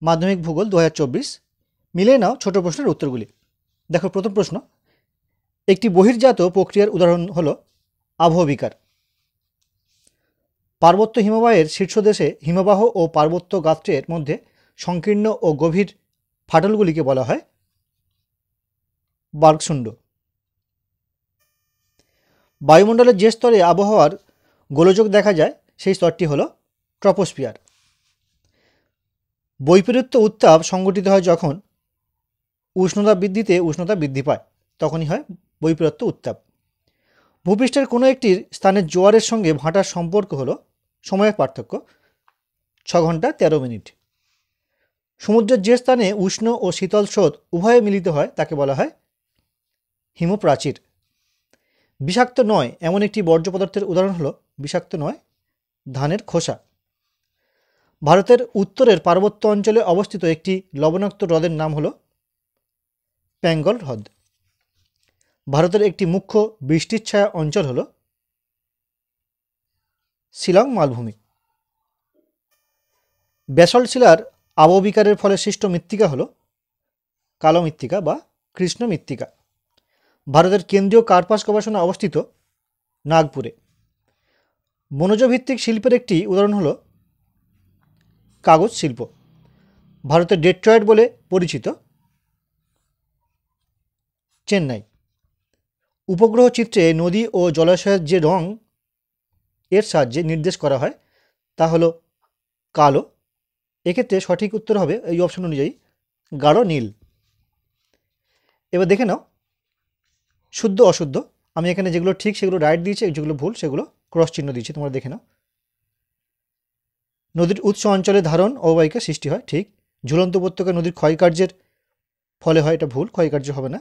মাধ্যমিক ভূগোল 2024 মিলিয়ে নাও ছোট প্রশ্নের উত্তরগুলি। দেখো প্রথম প্রশ্ন, একটি বহির্জাত প্রক্রিয়ার উদাহরণ হলো আবহবিকার। পার্বত্য হিমবাহের শীর্ষদেশে হিমবাহ ও পার্বত্য গাত্রের মধ্যে সংকীর্ণ ও গভীর ফাটলগুলিকে বলা হয় বার্গশুন্ড। বায়ুমণ্ডলের যে স্তরে আবহাওয়ার গোলযোগ দেখা যায় সেই স্তরটি হলো ট্রপোস্ফিয়ার। বৈপরীত্য উত্তাপ সংঘটিত হয় যখন উষ্ণতা বৃদ্ধিতে উষ্ণতা বৃদ্ধি পায়, তখনই হয় বৈপরীত্য উত্তাপ। ভূপৃষ্ঠের কোনো একটি স্থানের জোয়ারের সঙ্গে ভাটার সম্পর্ক হলো সময়ের পার্থক্য 6 ঘন্টা 13 মিনিট। সমুদ্রের যে স্থানে উষ্ণ ও শীতল স্রোত উভয়ে মিলিত হয় তাকে বলা হয় হিমপ্রাচীর। বিষাক্ত নয় এমন একটি বর্জ্য পদার্থের উদাহরণ হলো বিষাক্ত নয় ধানের খোসা। ভারতের উত্তরের পার্বত্য অঞ্চলে অবস্থিত একটি লবণাক্ত হ্রদের নাম হলো বেঙ্গল হ্রদ। ভারতের একটি মুখ্য বৃষ্টির ছায়া অঞ্চল হলো শিলং মালভূমি। ব্যাসল্ট শিলার আবহবিকারের ফলে সৃষ্ট মৃত্তিকা হলো কালো মৃত্তিকা বা কৃষ্ণ মৃত্তিকা। ভারতের কেন্দ্রীয় কার্পাস গবেষণা অবস্থিত নাগপুরে। বনজ ভিত্তিক শিল্পের একটি উদাহরণ হলো কাগজ শিল্প। ভারতের ডেট্রয়েট বলে পরিচিত চেন্নাই। উপগ্রহ চিত্রে নদী ও জলাশয়ের যে রং এর সাহায্যে নির্দেশ করা হয় তা হলো কালো। এক্ষেত্রে সঠিক উত্তর হবে এই অপশন অনুযায়ী গাঢ় নীল। এবার দেখে নাও শুদ্ধ অশুদ্ধ। আমি এখানে যেগুলো ঠিক সেগুলো রাইট দিয়েছি, যেগুলো ভুল সেগুলো ক্রস চিহ্ন দিয়েছি, তোমরা দেখে নাও। নদীর উৎস অঞ্চলে ধারণ অববাহিকা সৃষ্টি হয়, ঠিক। ঝুলন্ত উপত্যকা নদীর ক্ষয়কার্যের ফলে হয়, এটা ভুল, ক্ষয়কার্য হবে না।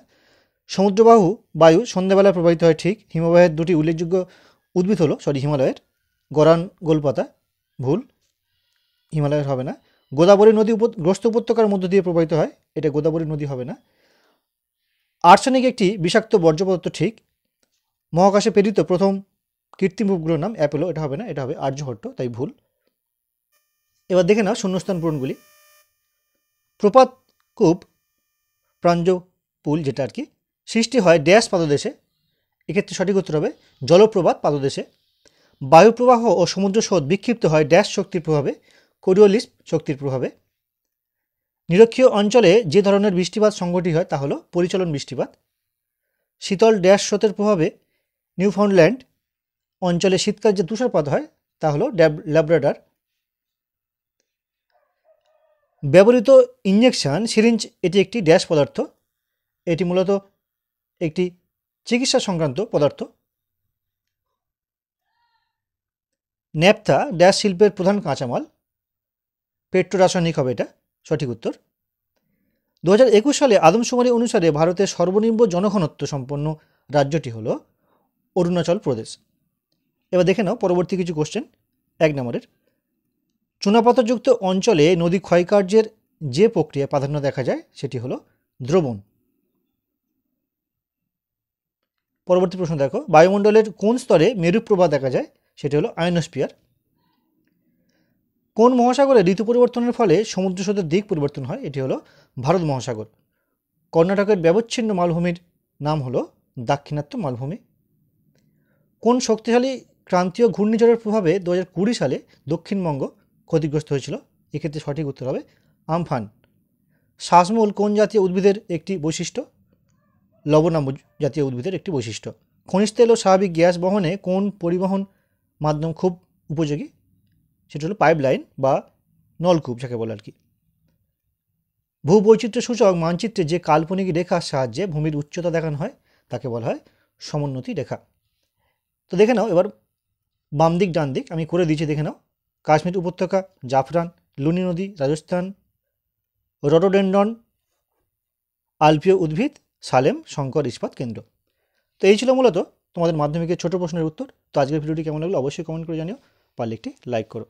সমুদ্রবাহু বায়ু সন্ধ্যাবেলায় প্রবাহিত হয়, ঠিক। হিমবাহের দুটি উল্লেখযোগ্য উদ্ভিদ হলো হিমালয়ের গরান গোলপাতা, ভুল, হিমালয়ের হবে না। গোদাবরী নদী গ্রস্ত উপত্যকার মধ্য দিয়ে প্রবাহিত হয়, এটা গোদাবরী নদী হবে না। আর্সেনিক একটি বিষাক্ত বর্জ্য পদার্থ, ঠিক। মহাকাশে প্রেরিত প্রথম কৃত্রিম উপগ্রহের নাম অ্যাপোলো, এটা হবে না, এটা হবে আর্যভট্ট, তাই ভুল। এবার দেখে নাও শূন্যস্থান পূরণগুলি। প্রপাত কূপ প্রাঞ্জ পুল যেটা আর কি সৃষ্টি হয় ড্যাশ পাদদেশে, এক্ষেত্রে সঠিক উত্তর হবে জলপ্রপাত পাদদেশে। বায়ুপ্রবাহ ও সমুদ্র স্রোত বিক্ষিপ্ত হয় ড্যাশ শক্তির প্রভাবে, কোরিওলিস শক্তির প্রভাবে। নিরক্ষীয় অঞ্চলে যে ধরনের বৃষ্টিপাত সংঘটিত হয় তা হলো পরিচলন বৃষ্টিপাত। শীতল ড্যাশ স্রোতের প্রভাবে নিউফাউন্ডল্যান্ড অঞ্চলে শীতকাল যে তুষারপাত হয় তা হলো ল্যাব্রাডর। ব্যবহৃত ইঞ্জেকশন সিরিঞ্জ এটি একটি ড্যাশ পদার্থ, এটি মূলত একটি চিকিৎসা সংক্রান্ত পদার্থ। ন্যাপথা ড্যাশ শিল্পের প্রধান কাঁচামাল, পেট্রোরাসায়নিক হবে এটা সঠিক উত্তর। 2021 সালে আদমশুমারি অনুসারে ভারতের সর্বনিম্ন জনঘনত্ব সম্পন্ন রাজ্যটি হল অরুণাচল প্রদেশ। এবার দেখে নাও পরবর্তী কিছু কোশ্চেন। 1 নম্বরের, চুনাপাথরযুক্ত অঞ্চলে নদী ক্ষয়কার্যের যে প্রক্রিয়া প্রাধান্য দেখা যায় সেটি হলো দ্রবণ। পরবর্তী প্রশ্ন দেখো, বায়ুমণ্ডলের কোন স্তরে মেরুপ্রবাহ দেখা যায় সেটি হলো আয়নোস্ফিয়ার। কোন মহাসাগরে ঋতু পরিবর্তনের ফলে সমুদ্র স্রোতের দিক পরিবর্তন হয়, এটি হলো ভারত মহাসাগর। কর্ণাটকের ব্যবচ্ছিন্ন মালভূমির নাম হলো দাক্ষিণাত্য মালভূমি। কোন শক্তিশালী ক্রান্তীয় ঘূর্ণিঝড়ের প্রভাবে 2020 সালে দক্ষিণবঙ্গ ক্ষতিগ্রস্ত হয়েছিল, এক্ষেত্রে সঠিক উত্তর হবে আমফান। শ্বাসমূল কোন জাতীয় উদ্ভিদের একটি বৈশিষ্ট্য, লবণাম্ব জাতীয় উদ্ভিদের একটি বৈশিষ্ট্য। খনিজ তেল ও স্বাভাবিক গ্যাস বহনে কোন পরিবহন মাধ্যম খুব উপযোগী, সেটা হলো পাইপলাইন বা নলকূপ যাকে বলে আর কি। ভূবৈচিত্র্য সূচক মানচিত্রে যে কাল্পনিক রেখার সাহায্যে ভূমির উচ্চতা দেখানো হয় তাকে বলা হয় সমোন্নতি রেখা। তো দেখে নাও এবার বাম দিক ডান দিক আমি করে দিয়েছি, দেখে নাও। কাশ্মীর উপত্যকা, জাফরান, লুনি নদী, রাজস্থান, রডোডেন্ড্রন, আলপীয় উদ্ভিদ, সালেম শঙ্কর ইস্পাত কেন্দ্র। তো এই ছিল মূলত তোমাদের মাধ্যমিকের ছোট প্রশ্নের উত্তর। তো আজকের ভিডিওটি কেমন লাগলো অবশ্যই কমেন্ট করে জানিও, পারলে একটি লাইক করো।